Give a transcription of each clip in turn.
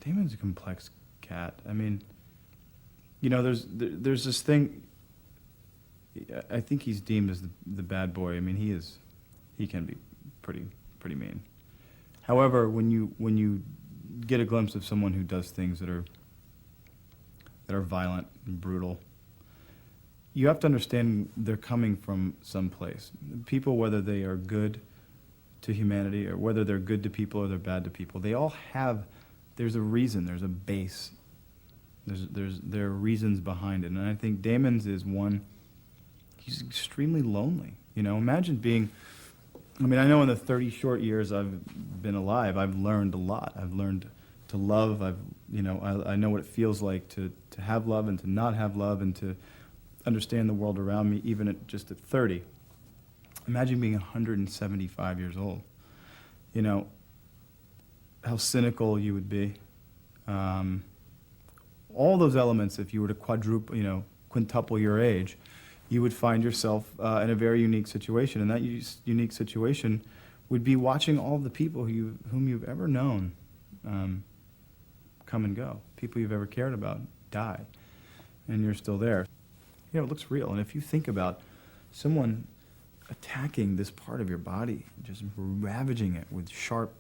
Damon's a complex cat. I mean, you know, there's this thing. I think he's deemed as the bad boy. I mean, he can be pretty mean. However, when you get a glimpse of someone who does things that are violent and brutal, you have to understand they're coming from some place. People, whether they are good to humanity or whether they're good to people or they're bad to people, they all have, there's a reason, there's a base, there are reasons behind it. And I think Damon's is one, he's extremely lonely. You know, imagine being, I mean, I know in the 30 short years I've been alive, I've learned a lot. I've learned to love. I know what it feels like to have love and to not have love and to understand the world around me, even at 30. Imagine being 175 years old. You know, how cynical you would be. All those elements, if you were to quintuple your age, you would find yourself in a very unique situation. And that unique situation would be watching all the people whom you've ever known come and go. People you've ever cared about die, and you're still there. You know, it looks real. And if you think about someone attacking this part of your body, just ravaging it with sharp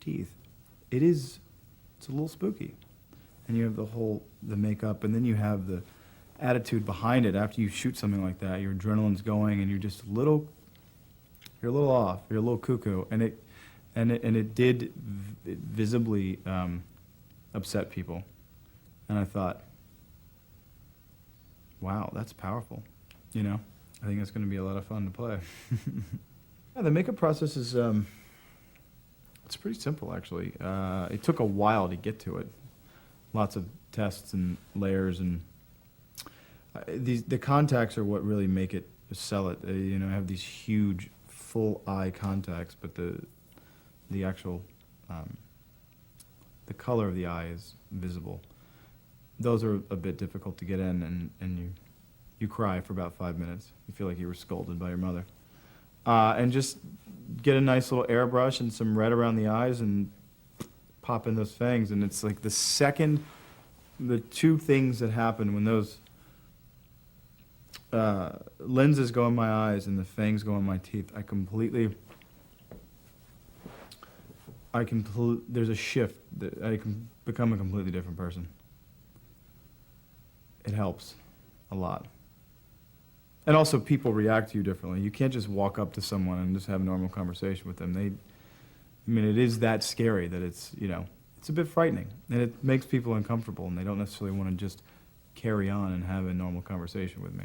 teeth, it's a little spooky. And you have the makeup, and then you have the attitude behind it. After you shoot something like that, your adrenaline's going, and you're a little off, you're a little cuckoo, and it did visibly upset people. And I thought, wow, that's powerful. You know, I think it's going to be a lot of fun to play. Yeah, the makeup process is it's pretty simple, actually. It took a while to get to it. Lots of tests and layers, and the contacts are what really make it, sell it. You know, I have these huge full eye contacts, but the actual the color of the eye is visible. Those are a bit difficult to get in, and you cry for about 5 minutes. You feel like you were scolded by your mother. And just get a nice little airbrush and some red around the eyes and pop in those fangs. And it's like the two things that happen when those lenses go in my eyes and the fangs go in my teeth, there's a shift that I can become a completely different person. It helps a lot. And also, people react to you differently. You can't just walk up to someone and just have a normal conversation with them. It is that scary that it's a bit frightening. And it makes people uncomfortable, and they don't necessarily want to just carry on and have a normal conversation with me.